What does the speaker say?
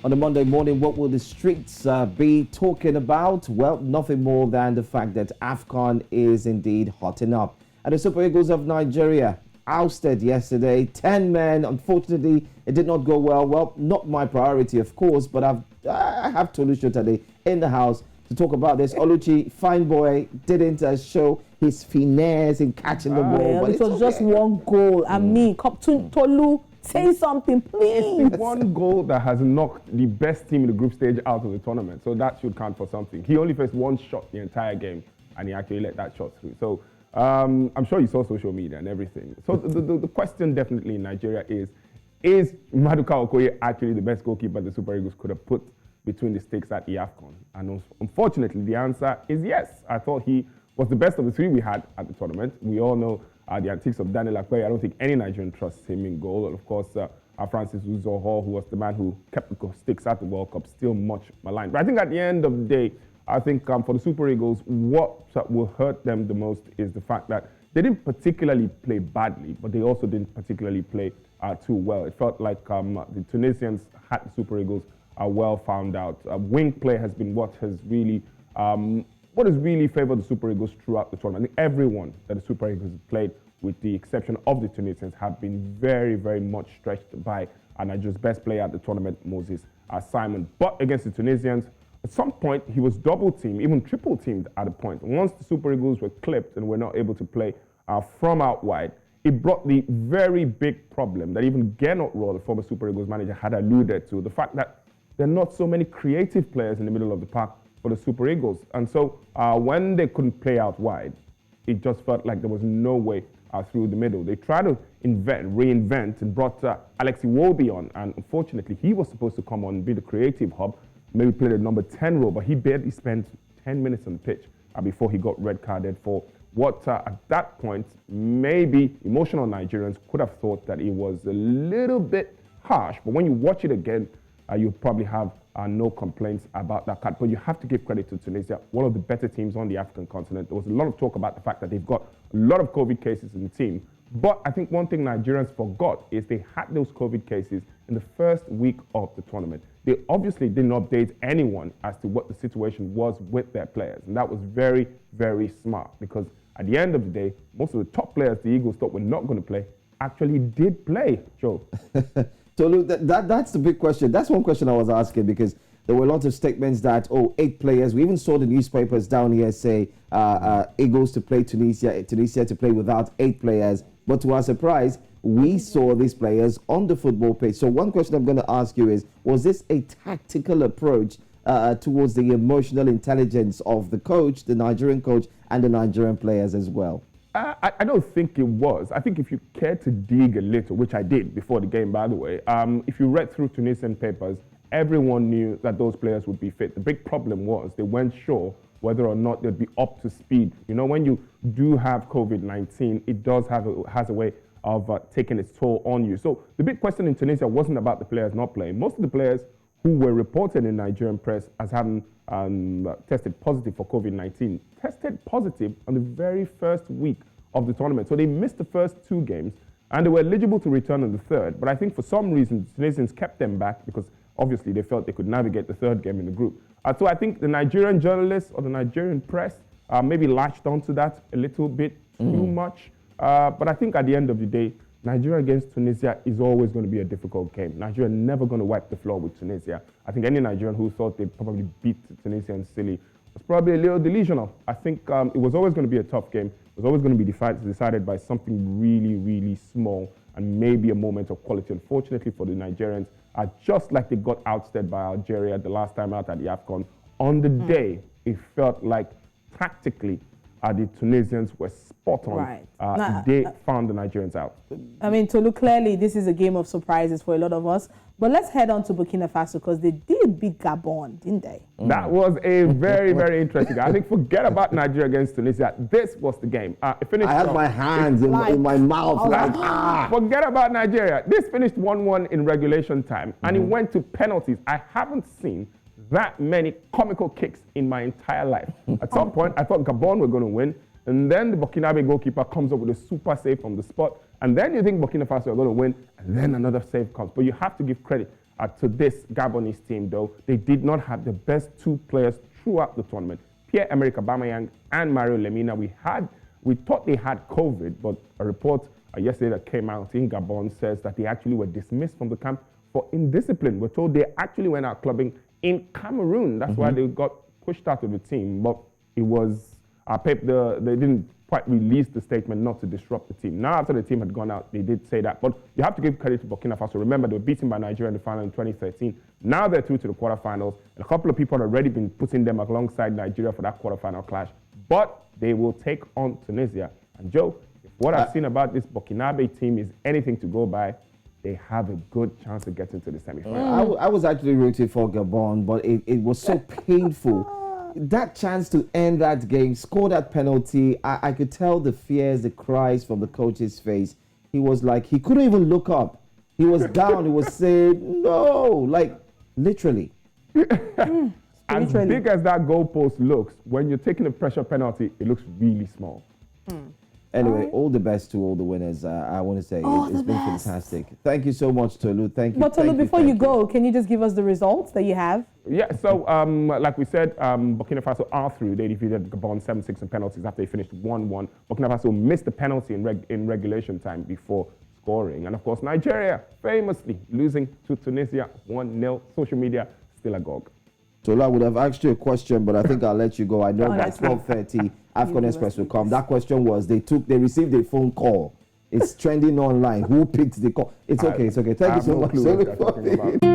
On a Monday morning, what will the streets be talking about? Well, nothing more than the fact that AFCON is indeed hotting up. And the Super Eagles of Nigeria ousted yesterday. 10 men. Unfortunately, it did not go well. Well, not my priority, of course, but I have Tolu today in the house to talk about this. Oluchi, fine boy, didn't show his finesse in catching the ball. But it was just one goal. I mean, Tolu, say something, please. It's the one goal that has knocked the best team in the group stage out of the tournament. So that should count for something. He only faced one shot the entire game, and he actually let that shot through. So I'm sure you saw social media and everything. So the question definitely in Nigeria is Maduka Okoye actually the best goalkeeper the Super Eagles could have put between the stakes at the AFCON? And unfortunately, the answer is yes. I thought he was the best of the three we had at the tournament. We all know the antics of Daniel Akpeyi. I don't think any Nigerian trusts him in goal. And of course, Francis Uzoho, who was the man who kept the sticks at the World Cup, still much maligned. But I think at the end of the day, I think for the Super Eagles, what will hurt them the most is the fact that they didn't particularly play badly, but they also didn't particularly play too well. It felt like the Tunisians had the Super Eagles well found out. Wing play has been what has really favored the Super Eagles throughout the tournament. I think everyone that the Super Eagles has played, with the exception of the Tunisians, have been very, very much stretched by Nigeria's best player at the tournament, Moses Simon. But against the Tunisians, at some point, he was double-teamed, even triple-teamed at a point. Once the Super Eagles were clipped and were not able to play from out wide, it brought the very big problem that even Gernot Rohr, the former Super Eagles manager, had alluded to, the fact that there are not so many creative players in the middle of the park for the Super Eagles. And so when they couldn't play out wide, it just felt like there was no way through the middle. They tried to reinvent and brought Alex Iwobi on, and unfortunately he was supposed to come on and be the creative hub, maybe play the number 10 role, but he barely spent 10 minutes on the pitch before he got red carded for what at that point maybe emotional Nigerians could have thought that it was a little bit harsh, but when you watch it again, you probably have no complaints about that card. But you have to give credit to Tunisia, one of the better teams on the African continent. There was a lot of talk about the fact that they've got a lot of COVID cases in the team. But I think one thing Nigerians forgot is they had those COVID cases in the first week of the tournament. They obviously didn't update anyone as to what the situation was with their players. And that was very, very smart, because at the end of the day, most of the top players the Eagles thought were not going to play actually did play, Joe. So look, that's the big question. That's one question I was asking, because there were lots of statements that, 8 players. We even saw the newspapers down here say Eagles to play Tunisia to play without 8 players. But to our surprise, we saw these players on the football pitch. So one question I'm going to ask you is, was this a tactical approach towards the emotional intelligence of the coach, the Nigerian coach, and the Nigerian players as well? I don't think it was. I think if you care to dig a little, which I did before the game, by the way, if you read through Tunisian papers, everyone knew that those players would be fit. The big problem was they weren't sure whether or not they'd be up to speed. You know, when you do have COVID-19, it has a way of taking its toll on you. So the big question in Tunisia wasn't about the players not playing. Most of the players who were reported in Nigerian press as having tested positive for COVID-19 tested positive on the very first week of the tournament. So they missed the first 2 games, and they were eligible to return on the third. But I think for some reason, the Tunisians kept them back because obviously they felt they could navigate the third game in the group. So I think the Nigerian journalists or the Nigerian press maybe latched onto that a little bit too much. But I think at the end of the day, Nigeria against Tunisia is always going to be a difficult game. Nigeria never going to wipe the floor with Tunisia. I think any Nigerian who thought they'd probably beat Tunisia and silly was probably a little delusional. I think it was always going to be a tough game. It was always going to be decided by something really, really small and maybe a moment of quality. Unfortunately for the Nigerians, just like they got ousted by Algeria the last time out at the AFCON, on the day, it felt like tactically the Tunisians were spot on. Right. They found the Nigerians out. I mean, Tolu, clearly this is a game of surprises for a lot of us. But let's head on to Burkina Faso, because they did beat Gabon, didn't they? That was a very, very interesting game. I think forget about Nigeria against Tunisia. This was the game. It finished. I had my hands in my mouth. Forget about Nigeria. This finished 1-1 in regulation time, and it went to penalties. I haven't seen that many comical kicks in my entire life. At some point, I thought Gabon were going to win, and then the Burkinabe goalkeeper comes up with a super save from the spot, and then you think Burkina Faso are going to win, and then another save comes. But you have to give credit to this Gabonese team, though. They did not have the best two players throughout the tournament. Pierre-Emerick Aubameyang and Mario Lemina. We thought they had COVID, but a report yesterday that came out in Gabon says that they actually were dismissed from the camp for indiscipline. We're told they actually went out clubbing in Cameroon. That's why they got pushed out of the team. But it was, they didn't quite release the statement not to disrupt the team. Now, after the team had gone out, they did say that. But you have to give credit to Burkina Faso. Remember, they were beaten by Nigeria in the final in 2013. Now they're through to the quarterfinals. And a couple of people had already been putting them alongside Nigeria for that quarterfinal clash. But they will take on Tunisia. And Joe, if what I've seen about this Burkinabe team is anything to go by, they have a good chance of getting to the semi-final. I was actually rooting for Gabon, but it was so painful. That chance to end that game, score that penalty, I could tell the fears, the cries from the coach's face. He was like, he couldn't even look up. He was down. He was saying, no, like literally. As big as that goalpost looks, when you're taking a pressure penalty, it looks really small. Anyway, all the best to all the winners. I want to say it's been fantastic. Thank you so much, Tolu. Thank you. But Tolu, before you go, can you just give us the results that you have? Yeah, so like we said, Burkina Faso are through. They defeated Gabon 7-6 in penalties after they finished 1-1. Burkina Faso missed the penalty in regulation time before scoring. And of course, Nigeria famously losing to Tunisia 1-0. Social media still agog. Tolu, I would have asked you a question, but I think I'll let you go. I know that 12:30 AFCON Express will come. That question was, they received a phone call. It's trending online. Who picked the call? It's okay. Thank you so much.